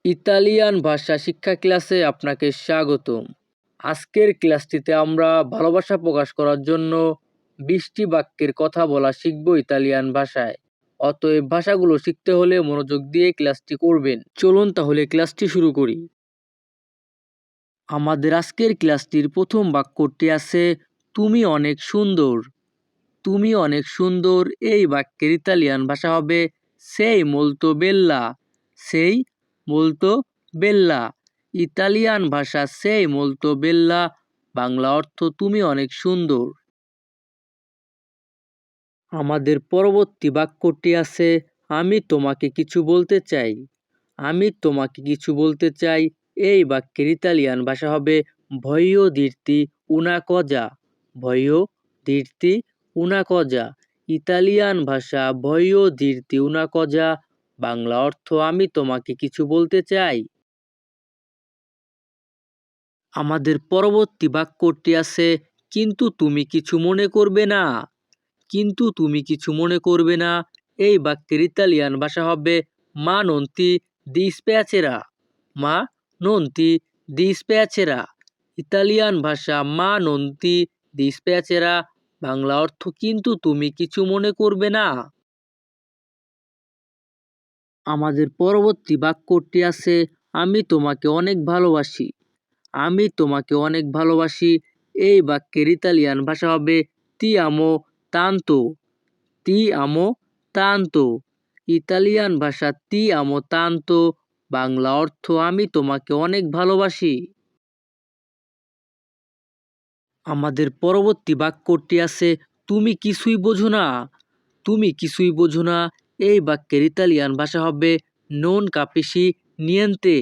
Italian ভাষা শিক্ষা ক্লাসে আপনাকে স্বাগতম। আজকের ক্লাসটিতে আমরা ভালোবাসা প্রকাশ করার জন্য 20টি বাক্যের কথা বলা শিখব ইতালিয়ান ভাষায়। অতএব ভাষাগুলো শিখতে হলে মনোযোগ দিয়ে ক্লাসটি করবেন। চলুন তাহলে ক্লাসটি শুরু করি। আমাদের আজকের ক্লাসটির প্রথম বাক্যটি আছে তুমি অনেক সুন্দর। তুমি অনেক সুন্দর এই বাক্যের ইতালিয়ান ভাষা হবে সেই মোলতো বেল্লা। সেই মোলতো বেল্লা। ইতালিয়ান ভাষা সেই মোলতো বেল্লা, বাংলা অর্থ তুমি অনেক সুন্দর। আমাদের পরবর্তী বাক্যটি আছে আমি তোমাকে কিছু বলতে চাই। আমি তোমাকে কিছু বলতে চাই এই বাক্যের ইতালিয়ান ভাষা হবে ভয়ো দির্তি উনা কজা। ভয়ো দির্তি উনা কজা। ইতালিয়ান ভাষা ভয়ো দির্তি উনা কজা, বাংলা অর্থ আমি তোমাকে কিছু বলতে চাই। আমাদের পরবর্তী বাক্যটি আছে কিন্তু তুমি কিছু মনে করবে না। কিন্তু তুমি কিছু মনে করবে না এই বাক্যের ইতালিয়ান ভাষা হবে মা নন্তি দিস্পেচেরা। মা নন্তি দিস্পেচেরা। ইতালিয়ান ভাষা মা নন্তি দিস্পেচেরা, বাংলা অর্থ কিন্তু তুমি কিছু মনে করবে না। আমাদের পরবর্তী বাক্যটি আছে আমি তোমাকে অনেক ভালোবাসি। আমি তোমাকে অনেক ভালোবাসি এই বাক্যের ইতালিয়ান ভাষা হবে তি আমো তান্তো। তি আমো তান্তো। ইতালিয়ান ভাষা তি আমো তান্তো, বাংলা অর্থ আমি তোমাকে অনেক ভালোবাসি। আমাদের পরবর্তী বাক্যটি আছে তুমি কিছুই বোঝো না। তুমি কিছুই বোঝো না এই বাক্যের ইতালিয়ান ভাষা হবে নন কাপিসি নিয়েন্তে।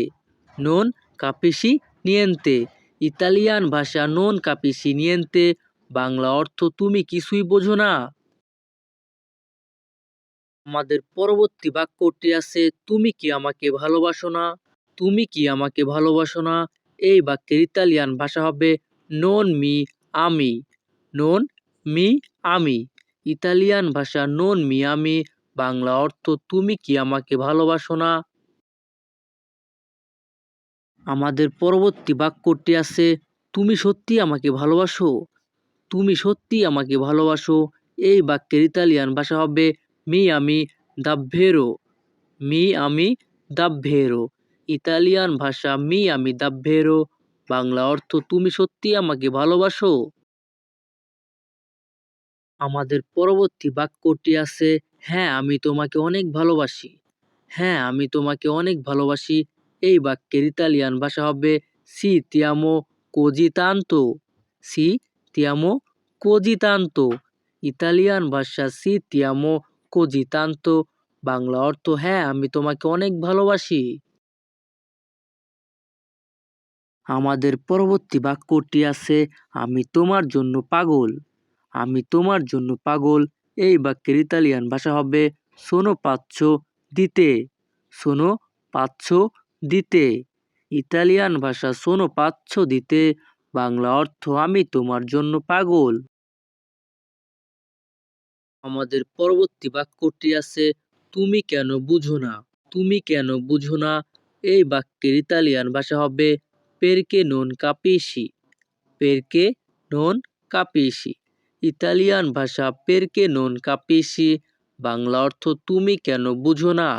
নন কাপিসি নিয়েন্তে। ইতালিয়ান ভাষা নন কাপিসি নিয়েন্তে, বাংলা অর্থ তুমি কিছুই বোঝো না। আমাদের পরবর্তী বাক্যটি আছে তুমি কি আমাকে ভালোবাসো না। তুমি কি আমাকে ভালোবাসো না এই বাক্যের ইতালিয়ান ভাষা হবে নন মি আমি। নন মি আমি। ইতালিয়ান ভাষা নন মি আমি, বাংলা অর্থ তুমি কি আমাকে ভালোবাসো না। আমাদের পরবর্তী বাক্যটি আছে তুমি সত্যি আমাকে ভালোবাসো। তুমি সত্যি আমাকে ভালোবাসো এই বাক্যের ইতালিয়ান ভাষা হবে মি আমি দাভ্ভেরো। মি আমি দাভ্ভেরো। ইতালিয়ান ভাষা মি আমি দাভ্ভেরো, বাংলা অর্থ তুমি সত্যি আমাকে ভালোবাসো। আমাদের পরবর্তী বাক্যটি আছে হ্যাঁ আমি তোমাকে অনেক ভালোবাসি। হ্যাঁ আমি তোমাকে অনেক ভালোবাসি এই বাক্যের ইতালিয়ান ভাষা হবে সি তিয়ামো কোজিতান্তো। সি তিয়ামো কোজিতান্তো। ইতালিয়ান ভাষা সি তিয়ামো কোজিতান্তো, বাংলা অর্থ হ্যাঁ আমি তোমাকে অনেক ভালোবাসি। আমাদের পরবর্তী বাক্যটি আছে আমি তোমার জন্য পাগল। আমি তোমার জন্য পাগল এই বাক্যের ইতালিয়ান ভাষা হবে সোনো পাচ্ছো দিতে। সোনো পাচ্ছো দিতে। ইতালিয়ান ভাষা সোনো পাচ্ছো দিতে, বাংলা অর্থ আমি তোমার জন্য পাগল। আমাদের পরবর্তী বাক্যটি আছে তুমি কেন বুঝো না। তুমি কেন বুঝো না এই বাক্যের ইতালিয়ান ভাষা হবে পেরকে নন কাপিসি। পেরকে নন কাপিসি। ইতালিয়ান ভাষা পেরকে নন কাপিসি, বাংলা অর্থ তুমি কেন বুঝো না।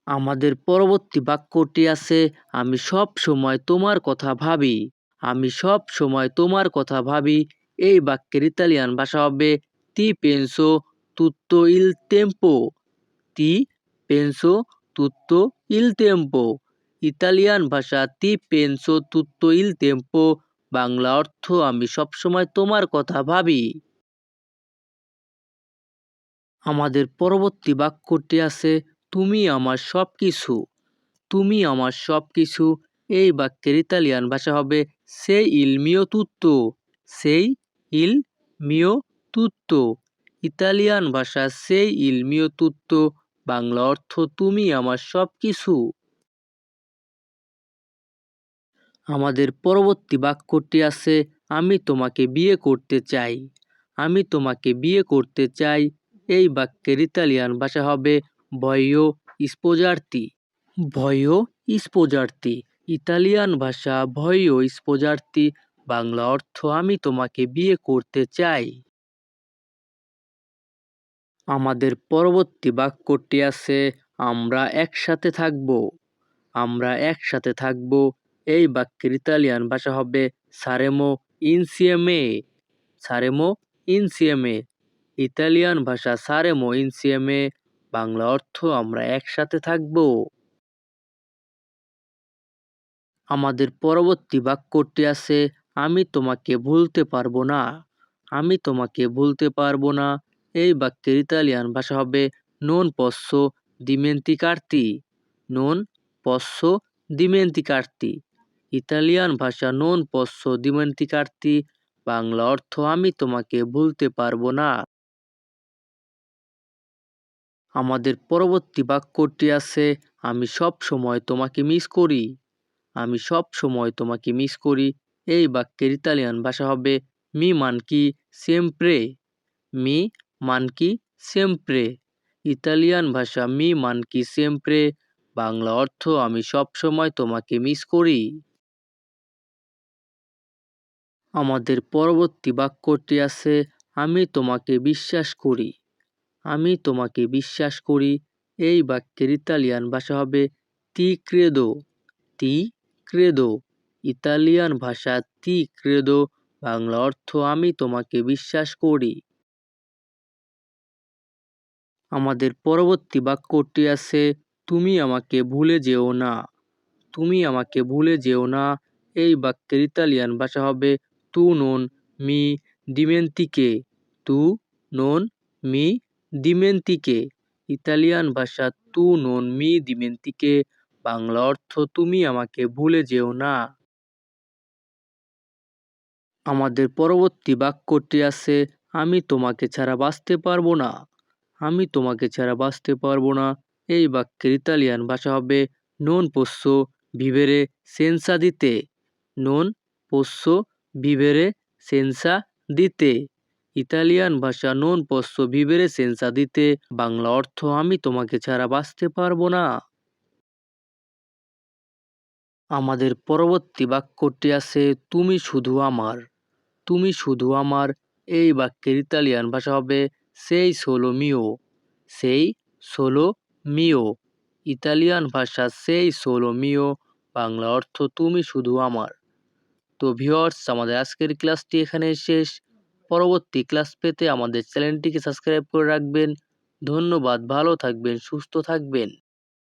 আমাদের পরবর্তী বাক্যটি আছে আমি সব সময় তোমার কথা ভাবি। আমি সব সময় তোমার কথা ভাবি এই বাক্যের ইতালিয়ান ভাষা হবে তি পেনসো তুত্তো ইল টেম্পো। তি পেনসো তুত্তো ইল টেম্পো। ইতালিয়ান ভাষা তি পেনসো তুত্তো ইল টেম্পো, বাংলা অর্থ আমি সবসময় তোমার কথা ভাবি। আমাদের পরবর্তী বাক্যটি আছে তুমি আমার সব কিছু। তুমি আমার সব কিছু এই বাক্যের ইতালিয়ান ভাষা হবে সেই ইল মিও তুত্তো। সেই ইল মিও তুত্তো। ইতালিয়ান ভাষা সেই ইল মিও তুত্তো, বাংলা অর্থ তুমি আমার সব কিছু। আমাদের পরবর্তী বাক্যটি আছে আমি তোমাকে বিয়ে করতে চাই। আমি তোমাকে বিয়ে করতে চাই এই বাক্যের ইতালিয়ান ভাষা হবে ভয়ো স্পোজার্তি। ভয়ো স্পোজার্তি। ইতালিয়ান ভাষা ভয়ো স্পোজার্তি। বাংলা অর্থ আমি তোমাকে বিয়ে করতে চাই। আমাদের পরবর্তী বাক্যটি আছে আমরা একসাথে থাকব। আমরা একসাথে থাকব। এই বাক্যের ইতালিয়ান ভাষা হবে সারেমো ইনসিয়েমে। সারেমো ইনসিয়েমে। ইতালিয়ান ভাষা সারেমো ইনসিয়েমে। বাংলা অর্থ আমরা একসাথে থাকব। আমাদের পরবর্তী বাক্যটি আছে আমি তোমাকে ভুলতে পারবো না। আমি তোমাকে ভুলতে পারবো না। এই বাক্যের ইতালিয়ান ভাষা হবে নন পসো দিমেন্তিকার্তি। নন পসো দিমেন্তিকার্তি। ইতালিয়ান ভাষা নন পসো দিমেন্তিকার্তি। বাংলা অর্থ আমি তোমাকে ভুলতে পারবো না। আমাদের পরবর্তী বাক্যটি আছে আমি সব সময় তোমাকে মিস করি। আমি সব সময় তোমাকে মিস করি। এই বাক্যের ইতালিয়ান ভাষা হবে মি মানকি সেমপ্রে। মি মানকি সেমপ্রে। ইতালিয়ান ভাষা মি মানকি সেমপ্রে। বাংলা অর্থ আমি সব সময় তোমাকে মিস করি। আমাদের পরবর্তী বাক্যটি আছে আমি তোমাকে বিশ্বাস করি। আমি তোমাকে বিশ্বাস করি। এই বাক্যের ইতালিয়ান ভাষা হবে তি ক্রেদো। তি ক্রেদো। ইতালিয়ান ভাষা তি ক্রেদো। বাংলা অর্থ আমি তোমাকে বিশ্বাস করি। আমাদের পরবর্তী বাক্যটি আছে তুমি আমাকে ভুলে যেও না। তুমি আমাকে ভুলে যেও না। এই বাক্যের ইতালিয়ান ভাষা হবে তু নন মি দিমেন্তিকে। তু নন মি দিমেন্তিকে। ইতালিয়ান ভাষা তু নন মি দিমেন্তিকে। বাংলা অর্থ তুমি আমাকে ভুলে যেও না। আমাদের পরবর্তী বাক্যটি আছে আমি তোমাকে ছাড়া বাঁচতে পারবো না। আমি তোমাকে ছাড়া বাঁচতে পারবো না। এই বাক্যের ইতালিয়ান ভাষা হবে নন পোসো ভিভেরে সেন্সা দিতে। নন পোসো ভিভেরে সেন্সা দিতে। ইতালিয়ান ভাষা নন পোসো ভিভেরে সেন্সা দিতে। বাংলা অর্থ আমি তোমাকে ছাড়া বাঁচতে পারবো না। আমাদের পরবর্তী বাক্যটি আছে তুমি শুধু আমার। তুমি শুধু আমার। এই বাক্যের ইতালিয়ান ভাষা হবে সেই সোলো মিও। সেই সোলো মিও। ইতালিয়ান ভাষা সেই সোলো মিও। বাংলা অর্থ তুমি শুধু আমার। তো ভিউয়ার্স আমাদের আজকের ক্লাসটি এখানে শেষ। পরবর্তী ক্লাস পেতে আমাদের চ্যানেলটিকে সাবস্ক্রাইব করে রাখবেন। ধন্যবাদ। ভালো থাকবেন, সুস্থ থাকবেন।